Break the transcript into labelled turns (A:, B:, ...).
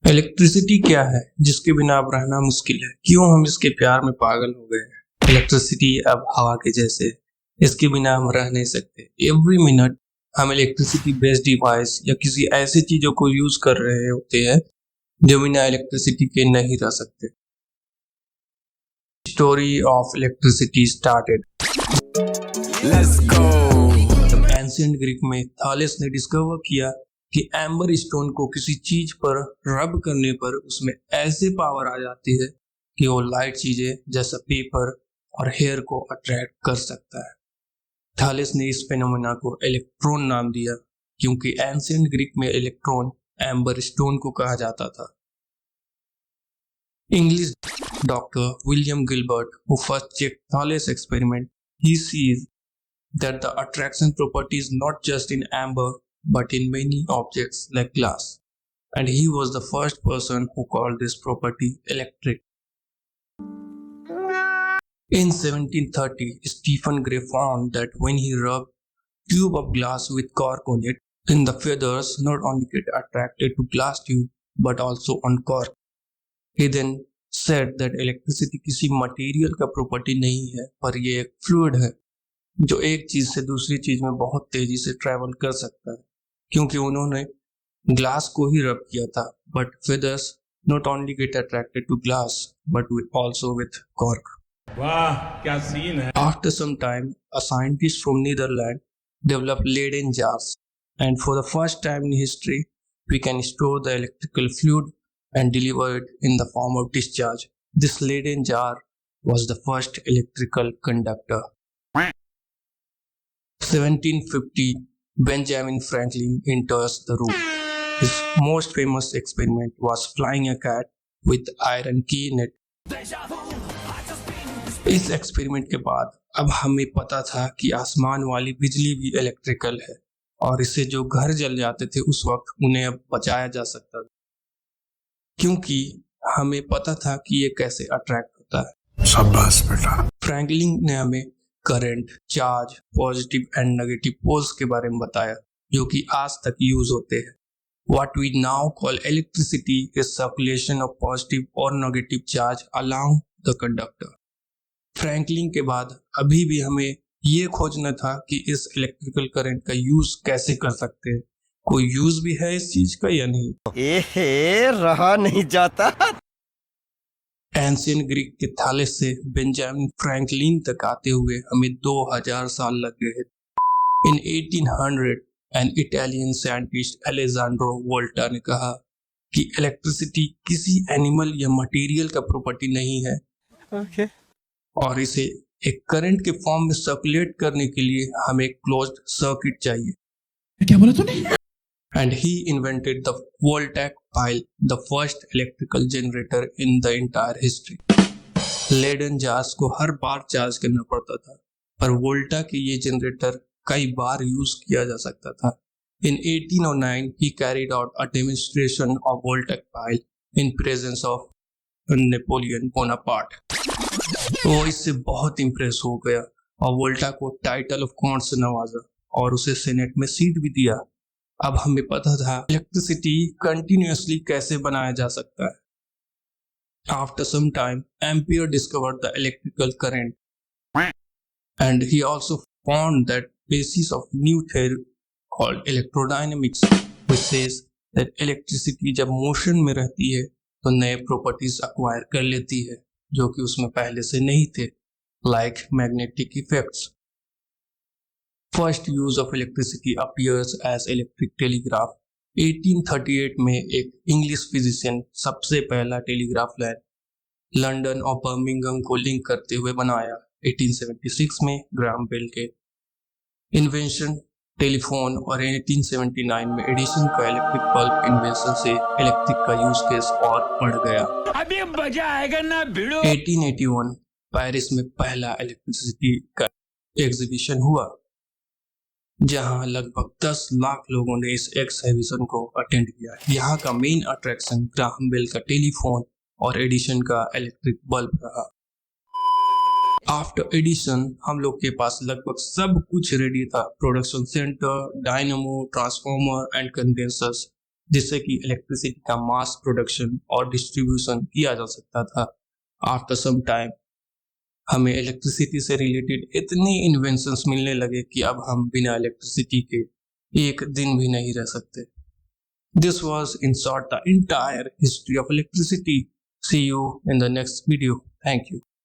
A: Electricity क्या है जिसके बिना अब रहना मुश्किल है? क्यों हम इसके प्यार में पागल हो गए हैं? इलेक्ट्रिसिटी अब हवा के जैसे, इसके बिना हम रह नहीं सकते। एवरी मिनट हम इलेक्ट्रिसिटी बेस्ड डिवाइस या किसी ऐसी चीजों को यूज कर रहे होते हैं जो बिना इलेक्ट्रिसिटी के नहीं रह सकते। Story of electricity started.
B: Let's go.
A: Ancient Greek में थॉलेस ने डिस्कवर किया कि एम्बर स्टोन को किसी चीज पर रब करने पर उसमें ऐसे पावर आ जाती है कि वो लाइट चीजें जैसा पेपर और हेयर को अट्रैक्ट कर सकता है। थॉलेस ने इस फेनोमेना को इलेक्ट्रॉन नाम दिया क्योंकि एंशिएंट ग्रीक में इलेक्ट्रॉन एम्बर स्टोन को कहा जाता था। English doctor William Gilbert, who first checked Thales' experiment, he sees that the attraction property is not just in amber but in many objects like glass, and he was the first person who called this property electric. In 1730, Stephen Gray found that when he rubbed a tube of glass with cork on it, then the feathers not only get attracted to glass tube but also on cork. He then said that electricity किसी material का property नहीं है पर ये एक fluid है जो एक चीज से दूसरी चीज में बहुत तेजी से ट्रैवल कर सकता है। क्योंकि उन्होंने ग्लास को ही रब किया था, but feathers not only get attracted to glass but also with cork.
B: वाह क्या सीन है।
A: After some time, a scientist from Netherlands developed Leyden jars, and for the first time in history, we can store the electrical fluid and deliver it in the form of discharge. This Leyden jar was the first electrical conductor. 1750, Benjamin Franklin enters the room. His most famous experiment was flying a cat with iron key in it. इस experiment के बाद अब हमें पता था कि आसमान वाली बिजली भी इलेक्ट्रिकल है और इससे जो घर जल जाते थे उस वक्त उन्हें अब बचाया जा सकता था, क्योंकि हमें पता था कि ये कैसे अट्रैक्ट होता है।
B: शाबाश बेटा।
A: फ्रैंकलिन ने हमें current, charge, positive and negative poles के बारे में बताया जो कि आज तक यूज होते हैं। What we now call electricity is circulation of positive or negative charge along the conductor. Franklin के बाद अभी भी हमें ये खोजना था कि इस इलेक्ट्रिकल करंट का यूज कैसे कर सकते हैं, कोई यूज भी है इस चीज का या नहीं।
C: रहा नहीं जाता।
A: एंशिएंट ग्रीक के थॉलेस से बेंजामिन फ्रैंकलिन तक आते हुए हमें 2000 साल लग गए। इन 1800 एन इटालियन साइंटिस्ट अलेजांड्रो वोल्टा ने कहा कि इलेक्ट्रिसिटी किसी एनिमल या मटेरियल का प्रॉपर्टी नहीं है और इसे एक करंट के फॉर्म में सर्कुलेट करने के लिए हमें एक क्लोज्ड सर्किट चाहिए।
B: क्या बोला तूने?
A: And he invented the Voltaic pile, the first electrical generator in the entire history. Leyden jars को हर बार चार्ज करना पड़ता था, पर वोल्टा के ये जनरेटर कई बार यूज किया जा सकता था। In 1809, he carried out a demonstration of Voltaic pile in presence of Napoleon Bonaparte. वो इससे बहुत इम्प्रेस हो गया और वोल्टा को टाइटल ऑफ कॉन्ट से नवाजा और उसे सेनेट में सीट भी दिया। अब हमें पता था इलेक्ट्रिसिटी कंटिन्यूअसली कैसे बनाया जा सकता है। After some time Ampere discovered the electrical current and he also found that basis of new theory called electrodynamics which says that electricity जब मोशन में रहती है तो नए प्रॉपर्टीज एक्वायर कर लेती है जो कि उसमें पहले से नहीं थे, like magnetic effects. First use of electricity appears as electric telegraph. 1838 में एक इंग्लिश फिजिशियन सबसे पहला टेलीग्राफ लाइन लंदन और बर्मिंघम को लिंक करते हुए बनाया। 1876 में ग्राहम बेल के इन्वेंशन टेलीफोन और 1879 में एडिसन का इलेक्ट्रिक बल्ब इन्वेंशन से इलेक्ट्रिक का यूज केस और बढ़ गया।
B: अभी मजा आएगा ना भिड़ो।
A: 1881 पेरिस में पहला इलेक्ट्रिसिटी का एग्जीबिशन हुआ जहां लगभग 10 लाख लोगों ने इस एग्जीबिशन को अटेंड किया। यहाँ का मेन अट्रैक्शन ग्राहम बेल का टेलीफोन और एडिसन का इलेक्ट्रिक बल्ब रहा। आफ्टर एडिशन हम लोग के पास लगभग सब कुछ रेडी था, production centre, dynamo, transformer and condensers. जिससे कि इलेक्ट्रिसिटी का मास प्रोडक्शन और डिस्ट्रीब्यूशन किया जा सकता था। आफ्टर सम टाइम हमें इलेक्ट्रिसिटी से रिलेटेड इतनी इन्वेंशंस मिलने लगे कि अब हम बिना इलेक्ट्रिसिटी के एक दिन भी नहीं रह सकते। This was in short the entire history of electricity. See you in the next video. Thank you.